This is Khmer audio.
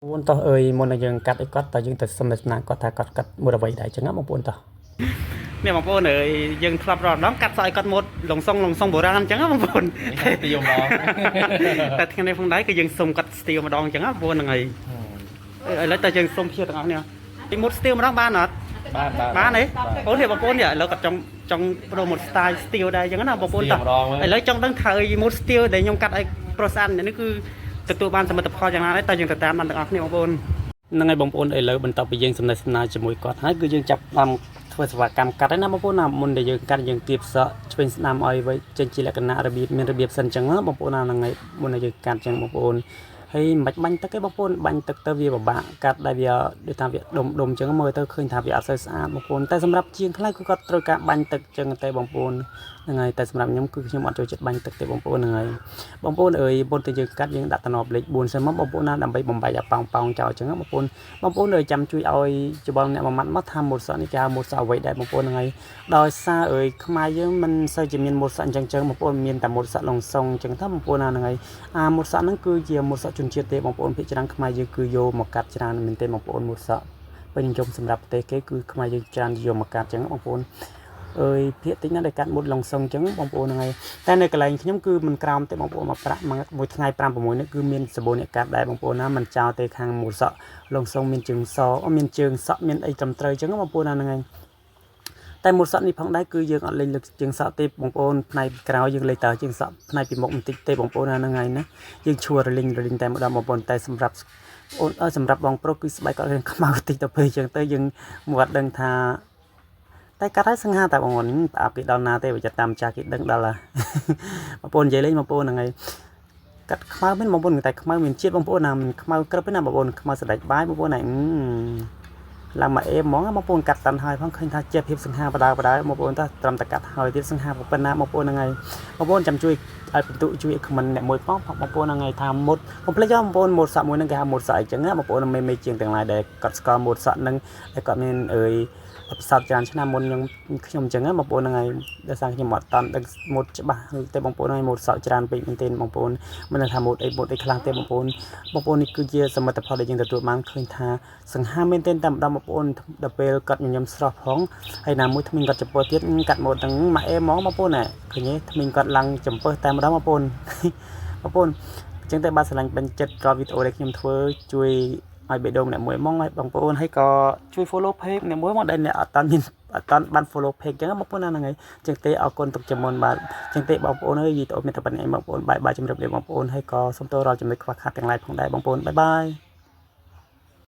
buồn tao ơi muốn là dừng cắt ấy cắt tao dừng từ sớm đến nãy cắt thà cắt mua được vậy đấy chẳng ngắm mà buồn tao เนี่ยបងប្អូនអើយយើងធ្លាប់រត់ដងកាត់សក់ឲ្យគាត់មុតលងសុងបុរាណអញ្ចឹងបងប្អូនទីយំឡងតែថ្ងៃនេះផងដែរគឺយើងសុំកាត់ស្ទីលម្ដងអញ្ចឹងបងប្អូនហ្នឹងហើយឥឡូវតែយើងសុំព្យាទាំងអស់នេះទីមុតស្ទីលម្ដងបានអត់បានទេបងប្អូននេះបងប្អូននេះឥឡូវគាត់ចង់ប្រូម៉ូត style ស្ទីលដែរអញ្ចឹងណាបងប្អូនតោះឥឡូវចង់ដឹងថាមុតស្ទីលដែលខ្ញុំកាត់ឲ្យប្រុសស្អាតនេះគឺទទួលបានសមិទ្ធផលយ៉ាងណាដែរតើយើងទៅតាមបានទាំងអស់គ្នាបងប្អូនហ្នឹងហើយបងប្អូនឥឡូវបន្តពីយើងសំណេះសំណាលជាមួយគាត់ហើយគឺយើងចាប់តាមធ្វើសេវាកម្មកាត់ហើយណាបងប្អូនណាមុនដែលយើងកាត់យើងគៀបសក់ឆ្វេងស្ដាំឲ្យໄວចេញជាលក្ខណៈរបៀបមានរបៀបសិនអញ្ចឹងណាបងប្អូនណាហ្នឹងហើយមុនដែលយើងកាត់អញ្ចឹងបងប្អូនហើយមិនបាញ់ទឹកទេបងប្អូនបាញ់ទឹកទៅវាពិបាកកាត់ដែលវាដូចថាវាដុំអញ្ចឹងមើលទៅឃើញថាវាអត់សូវស្អាតបងប្អូនតែសម្រាប់ជាងខ្លះគឺគាត់ត្រូវការបាញ់ទឹកអញ្ចឹងតែបងប្អូនហ្នឹងហើយតែសម្រាប់ខ្ញុំគឺខ្ញុំអត់ចូលចិត្តបាញ់ទឹកទេបងប្អូនហ្នឹងហើយបងប្អូនអើយមុនតែយើងកាត់យើងដាក់តំណប់លេខ4សិនមកបងប្អូនណាដើម្បីបំបែកឲ្យប៉ោងចោលអញ្ចឹងបងប្អូនអើយចាំជួយឲ្យច្បងអ្នកមួយម៉ាត់មកថាម៉ូតសក់នេះគេហៅម៉ូតសក់អ្វីដែរបងប្អូនហ្នឹងហើយដោយសារអើយខ្មែរយើងមិនសូវជាមានម៉ូតសក់អញ្ចឹងបងប្អូនមានតែម៉ូតសក់លងសុងអញ្ចឹងថាបងប្អូនណាហ្នឹងហើយម៉ូតសក់ហ្នឹងគឺជាម៉ូតសក់ជនជាតិទេបងប្អូនភាគច្រើនខ្មែរយើងគឺយកមកកាត់ច្រើនមែនទេបងប្អូនម៉ូតសក់ពេញនិយមសម្រាប់ប្រទេសគេគឺខ្មែរយើងច្រើនយកមកកាត់អញ្ចឹងបងប្អូនអើយភាគតិចណាស់ដែលកាត់មុតលងសុងអញ្ចឹងបងប្អូនហ្នឹងហើយតែនៅកន្លែងខ្ញុំគឺមិនក្រោមទេបងប្អូនមកប្រាក់មួយថ្ងៃ5 6នេះគឺមានសបូរអ្នកកាត់ដែរបងប្អូនណាមិនចោលទេខាងម៉ូតសក់លងសុងមានជើងសមានជើងសក់មានអីត្រឹមត្រូវអញ្ចឹងបងប្អូនណាហ្នឹងហើយតែម៉ូតសក់នេះផងដែរគឺយើងអត់លេងលើកជើងសក់ទេបងប្អូនផ្នែកក្រៅយើងលេងតើជើងសក់ផ្នែកពីមុខបន្តិចទេបងប្អូនណាហ្នឹងហើយណាយើងឈួររលីងតែម្ដងបងប្អូនតែសម្រាប់អូនសម្រាប់បងប្រុសគឺស្បែកគាត់រឿងខ្មៅតិចទៅពេលអញ្ចឹងទៅយើងមកអត់ដឹងថាតែកាត់ហើយសង្ហាតែបងប្អូនផ្អាប់គេដល់ណាទេបើចិត្តតាមចាស់គេដឹងដល់ហើយបងប្អូននិយាយលេងបងប្អូនហ្នឹងហើយកាត់ខ្មៅមែនបងប្អូនតែខ្មៅមានជាតិបងប្អូនណាមិនខ្មៅក្រឹបទេណាបងប្អូនខ្មៅស្ដេចបាយបងប្អូនហ្នឹងឡើងមកអេហ្មងបងប្អូនកាត់តាន់ហើយផងឃើញថាជាភាពសង្ហាបដាបងប្អូនតើត្រឹមតែកាត់ហើយទៀតសង្ហាប៉ុណ្ណាបងប្អូនហ្នឹងហើយបងប្អូនចាំជួយឲ្យបន្ទុកជួយខមមិនអ្នកមួយផងបងប្អូនហ្នឹងហើយថាមុតកុំភ្លេចបងប្អូនម៉ូតសក់មួយហ្នឹងគេហៅម៉ូតសក់អញ្ចឹងណាបងប្អូនមេជាងទាំងឡាយដែលគាត់ស្គាល់ម៉ូតសក់ហ្នឹងតែគាត់មានអើយប្រសាទច្រើនឆ្នាំមុនខ្ញុំអញ្ចឹងណាបងប្អូនហ្នឹងហើយដោយសារខ្ញុំអត់តាន់ដឹងម៉ូតច្បាស់ទេបងប្អូនហើយម៉ូតសក់ច្រើនពេកមែនទែនបងប្អូនមិនដឹងថាម៉ូតអីខ្លះទេបងប្អូននេះគឺជាសមិទ្ធផលដែលយើងទទួលបានឃើញថាសង្ហាមែនទែនតែម្ដងបងប្អូនដល់ពេលគាត់ញញឹមស្រស់ផងហើយណាមួយថ្មីគាត់ចំពោះទៀតកាត់ម៉ូតទាំងមកអេហ្មងបងប្អូនណាឃើញទេថ្មីគាត់ឡើងចំពោះតែម្ដងបងប្អូនអញ្ចឹងតែបាទស្រឡាញ់ពេញចិត្តរាល់វីដេអូដែលខ្ញុំធ្វើជួយឲ្យបេះដូងអ្នកមួយហ្មងឲ្យបងប្អូនហើយក៏ជួយ follow page អ្នកមួយមកដែលអ្នកអត់តាន់បាន follow page ចឹងបងប្អូនណាហ្នឹងហើយចឹងទេអរគុណទុកជាមុនបាទចឹងទេបងប្អូនអើយវីដេអូមានតែប៉ុណ្្នេះបងប្អូនបាយជម្រាបលាបងប្អូនហើយក៏សូមទោសរាល់ចំណុចខ្វះខាតទាំងឡាយផងដែរបងប្អូនបាយ